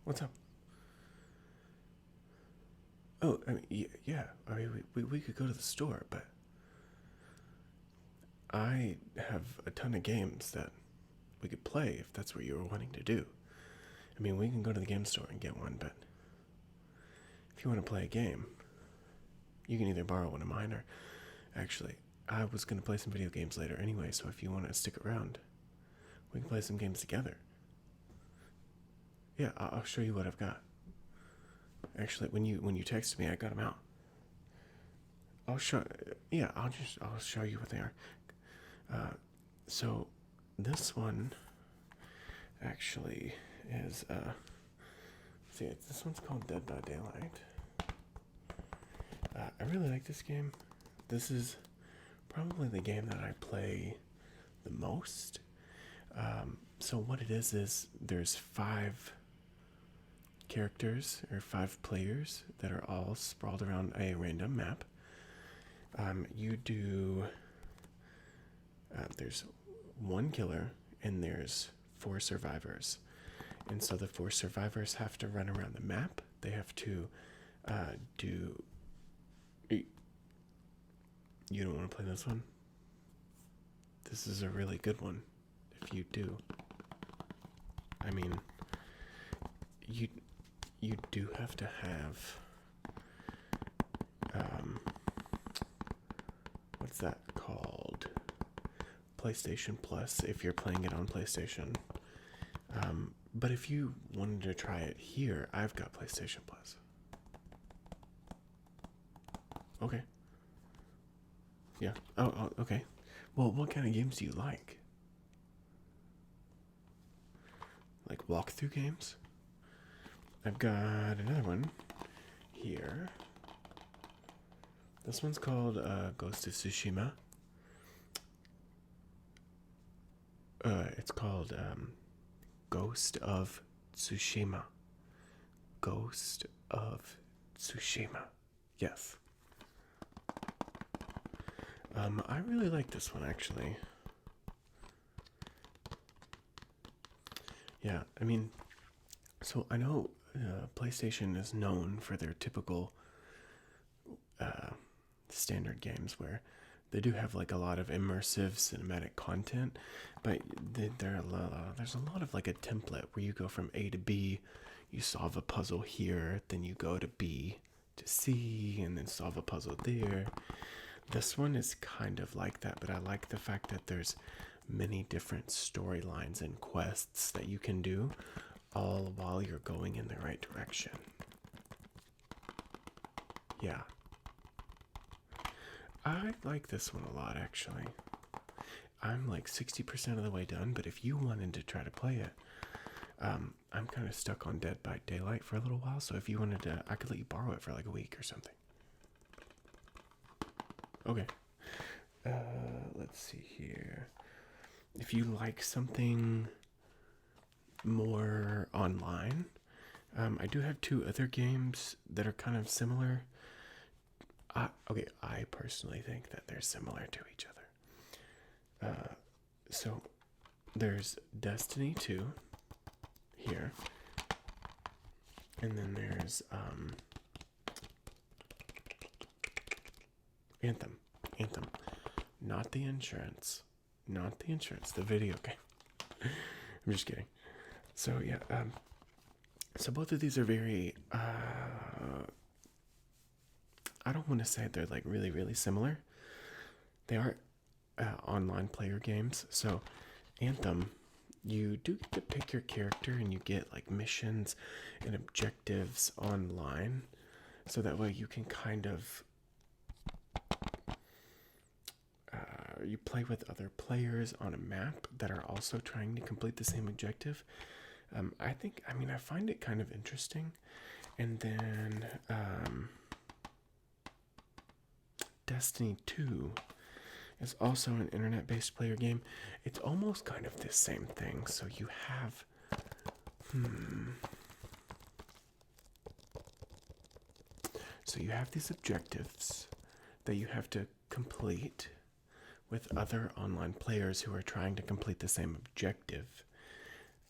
What's up? Oh, I mean, yeah. I mean, we could go to the store, but I have a ton of games that we could play if that's what you were wanting to do. I mean, we can go to the game store and get one, but if you want to play a game, you can either borrow one of mine or actually, I was going to play some video games later anyway, so if you want to stick around, we can play some games together. Yeah, I'll show you what I've got. Actually, when you texted me, I got them out. I'll show. Yeah, I'll show you what they are. Uh, so this one actually is see, this one's called Dead by Daylight. I really like this game. This is probably the game that I play the most. So what it is there's 5 characters or 5 players that are all sprawled around a random map. You do. There's one killer and there's 4 survivors, and so the 4 survivors have to run around the map. They have to do. You don't want to play this one? This is a really good one. If you do, I mean, you do have to have what's that called? PlayStation Plus if you're playing it on PlayStation. But if you wanted to try it here, I've got PlayStation Plus. Okay. Yeah. Oh, okay. Well, what kind of games do you like? Like walkthrough games? I've got another one here. This one's called Ghost of Tsushima. It's called Ghost of Tsushima. Ghost of Tsushima. Yes. I really like this one actually. Yeah, I mean, so I know PlayStation is known for their typical standard games where they do have like a lot of immersive cinematic content, but there's a lot of like a template where you go from A to B, you solve a puzzle here, then you go to B to C, and then solve a puzzle there. This one is kind of like that, but I like the fact that there's many different storylines and quests that you can do all while you're going in the right direction. Yeah. I like this one a lot, actually. I'm like 60% of the way done, but if you wanted to try to play it, I'm kind of stuck on Dead by Daylight for a little while, so if you wanted to, I could let you borrow it for like a week or something. Okay. Let's see here. If you like something more online, I do have 2 other games that are kind of similar. Okay, I personally think that they're similar to each other. So there's Destiny 2 here, and then there's Anthem. Anthem. Not the insurance. Not the insurance. The video game. I'm just kidding. So yeah, so both of these are very I don't want to say they're like really, really similar. They are online player games. So Anthem, you do get to pick your character and you get like missions and objectives online. So that way you can kind of you play with other players on a map that are also trying to complete the same objective. I find it kind of interesting. And then Destiny 2 is also an internet-based player game. It's almost kind of the same thing. So you have so you have these objectives that you have to complete with other online players who are trying to complete the same objective.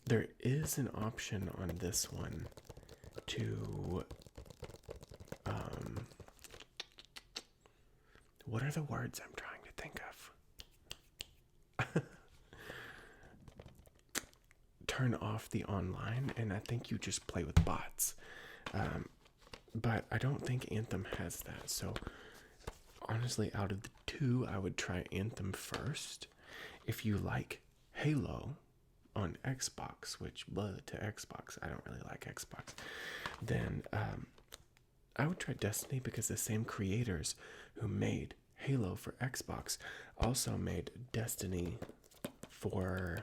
there is an option on this one to, what are the words I'm trying to think of? Turn off the online, and I think you just play with bots. But I don't think Anthem has that. So honestly, out of the two, I would try Anthem first. If you like Halo on Xbox, which to Xbox, I don't really like Xbox, then I would try Destiny, because the same creators who made Halo for Xbox also made Destiny for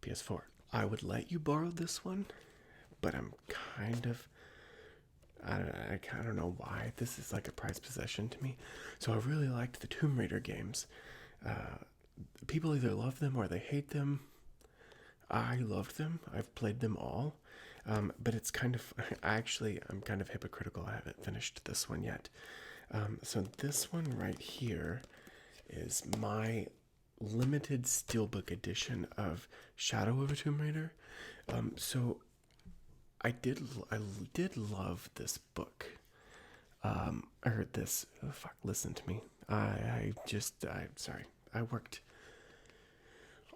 PS4. I would let you borrow this one, but I'm kind of, I don't know why. This is like a prized possession to me. So I really liked the Tomb Raider games. People either love them or they hate them. I loved them. I've played them all. But it's kind of, I'm kind of hypocritical. I haven't finished this one yet. So this one right here is my limited Steelbook edition of Shadow of a Tomb Raider. So I did love this book. Or this, listen to me. I'm sorry. I worked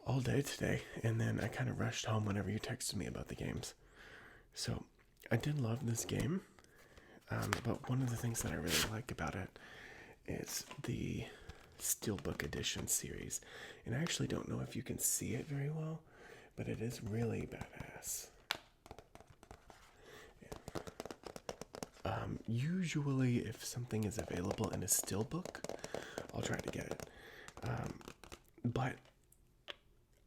all day today, and then I kind of rushed home whenever you texted me about the games. So I did love this game, but one of the things that I really like about it is the Steelbook Edition series. And I actually don't know if you can see it very well, but it is really badass. Usually, if something is available in a Steelbook, I'll try to get it. But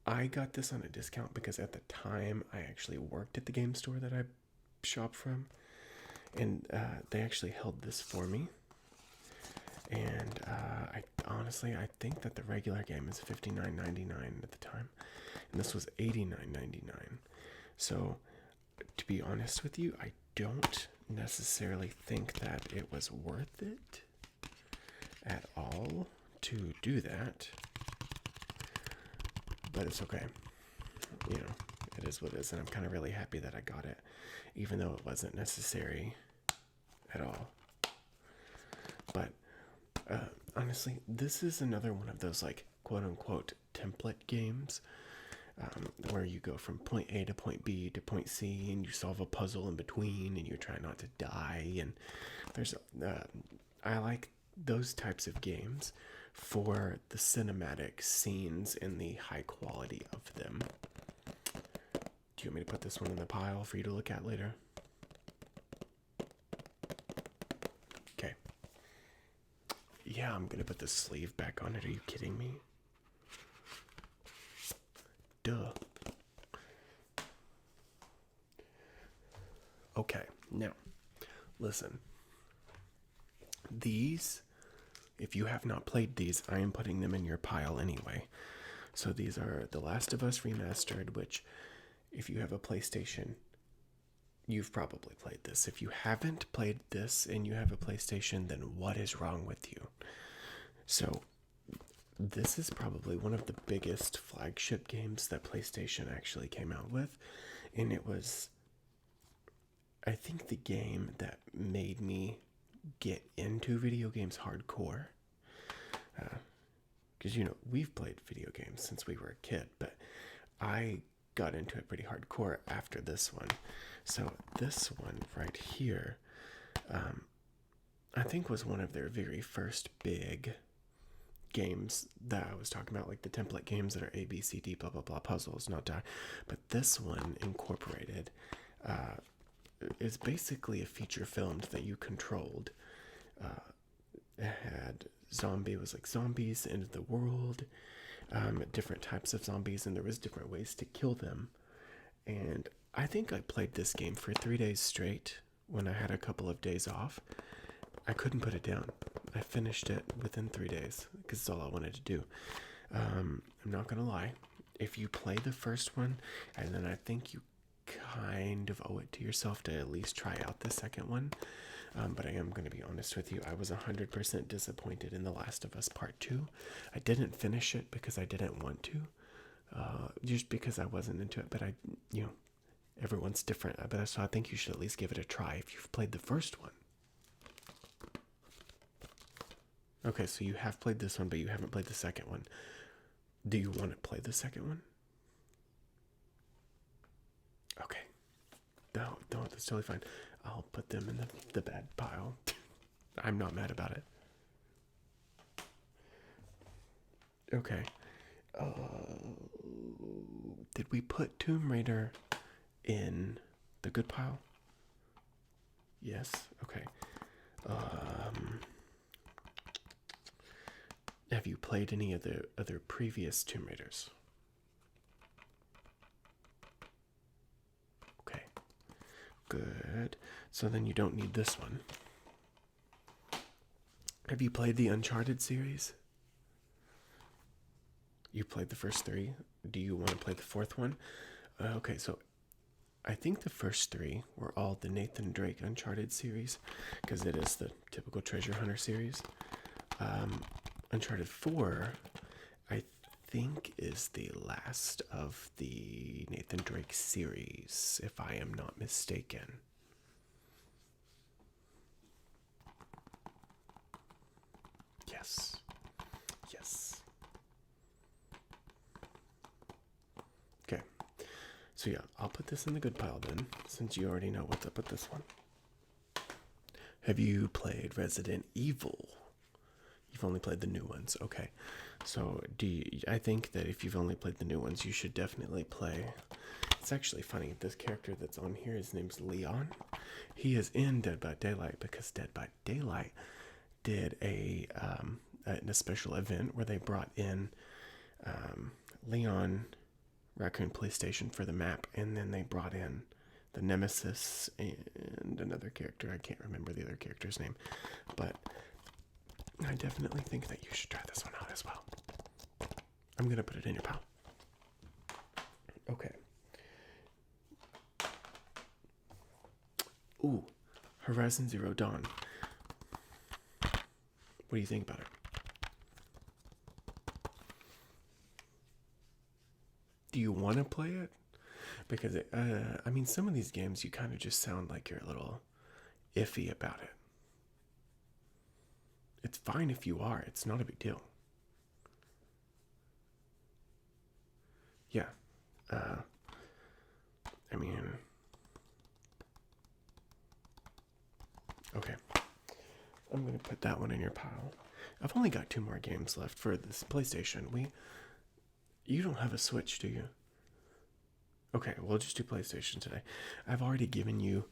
I got this on a discount because at the time I actually worked at the game store that I shop from, and they actually held this for me. And I think that the regular game is $59.99 at the time, and this was $89.99. So, to be honest with you, I don't necessarily think that it was worth it at all to do that, but it's okay. You know, it is what it is, and I'm kind of really happy that I got it, even though it wasn't necessary at all. But honestly, this is another one of those, like, quote-unquote template games, where you go from point A to point B to point C, and you solve a puzzle in between, and you try not to die. And there's, I like those types of games for the cinematic scenes and the high quality of them. Do you want me to put this one in the pile for you to look at later? Okay. Yeah, I'm gonna put the sleeve back on it. Are you kidding me? Duh. Okay, now, listen. These, if you have not played these, I am putting them in your pile anyway. So these are The Last of Us Remastered, which, if you have a PlayStation, you've probably played this. If you haven't played this and you have a PlayStation, then what is wrong with you? So, this is probably one of the biggest flagship games that PlayStation actually came out with, and it was, I think, the game that made me get into video games hardcore. Because, you know, we've played video games since we were a kid, but I got into it pretty hardcore after this one. So this one right here, I think was one of their very first big games that I was talking about, like the template games that are A, B, C, D, blah, blah, blah, puzzles, not die. But this one incorporated, is basically a feature filmed that you controlled. It had zombies, end of the world, different types of zombies, and there was different ways to kill them. And I think I played this game for 3 days straight when I had a couple of days off. I couldn't put it down. I finished it within 3 days because it's all I wanted to do. I'm not gonna lie. If you play the first one, and then I think you kind of owe it to yourself to at least try out the second one. But I am going to be honest with you. I was 100% disappointed in The Last of Us Part 2. I didn't finish it because I didn't want to. just because I wasn't into it. But everyone's different. So I think you should at least give it a try if you've played the first one. Okay, so you have played this one, but you haven't played the second one. Do you want to play the second one? Okay. No, that's totally fine. I'll put them in the bad pile. I'm not mad about it. Okay. Did we put Tomb Raider in the good pile? Yes. Okay. Have you played any of the other previous Tomb Raiders? Okay. Good. So then you don't need this one. Have you played the Uncharted series? You played the first 3. Do you want to play the 4th one? Okay, so I think the first 3 were all the Nathan Drake Uncharted series, because it is the typical treasure hunter series. Uncharted 4, I think, is the last of the Nathan Drake series, if I am not mistaken. Yes. Yes. Okay. So yeah, I'll put this in the good pile then, since you already know what's up with this one. Have you played Resident Evil? You've only played the new ones. Okay. So I think that if you've only played the new ones, you should definitely play. It's actually funny. This character that's on here, his name's Leon. He is in Dead by Daylight because Dead by Daylight did a special event where they brought in Leon Raccoon Police Station for the map, and then they brought in the Nemesis and another character. I can't remember the other character's name, but I definitely think that you should try this one out as well. I'm gonna put it in your pile. Okay. Ooh, Horizon Zero Dawn. What do you think about it? Do you want to play it? Because I mean, some of these games you kind of just sound like you're a little iffy about it. It's fine if you are. It's not a big deal. Yeah. I mean, okay. I'm gonna put that one in your pile. I've only got 2 more games left for this PlayStation. You don't have a Switch, do you? Okay, we'll just do PlayStation today. I've already given you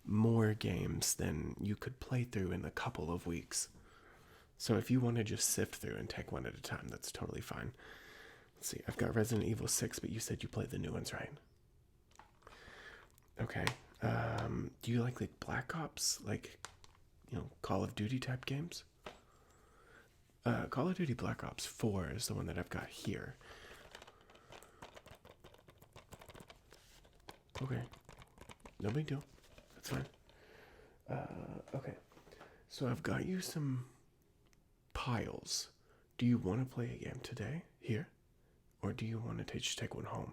more games than you could play through in a couple of weeks. So if you want to just sift through and take one at a time, that's totally fine. Let's see, I've got Resident Evil 6, but you said you played the new ones, right? Okay. Do you like Black Ops? Call of Duty type games? Call of Duty Black Ops 4 is the one that I've got here. Okay. No big deal. That's fine. Okay. So I've got you some piles. Do you want to play a game today? Here? Or do you want to just take one home?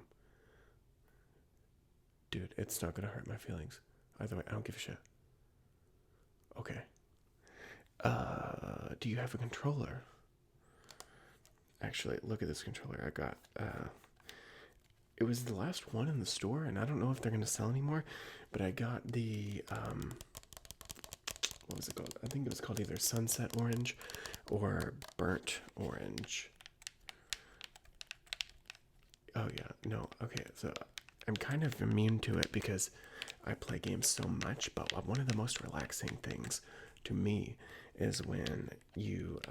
Dude, it's not going to hurt my feelings. Either way, I don't give a shit. Okay. Do you have a controller? Actually, look at this controller I got. It was the last one in the store, and I don't know if they're going to sell anymore, but I got the, what was it called? I think it was called either Sunset Orange or Burnt Orange. Oh, yeah. No. Okay, so I'm kind of immune to it because I play games so much, but one of the most relaxing things to me is when you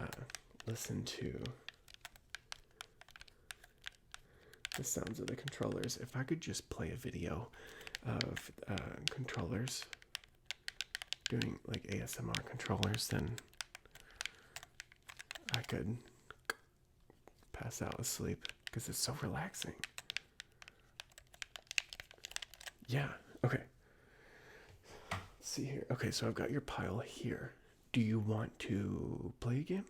listen to the sounds of the controllers. If I could just play a video of controllers doing ASMR controllers, then I could pass out asleep because it's so relaxing. Yeah, okay. Let's see here. Okay, so I've got your pile here. Do you want to play a game?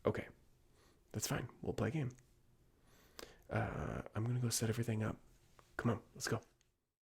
Okay. That's fine. We'll play a game. I'm gonna go set everything up. Come on, let's go.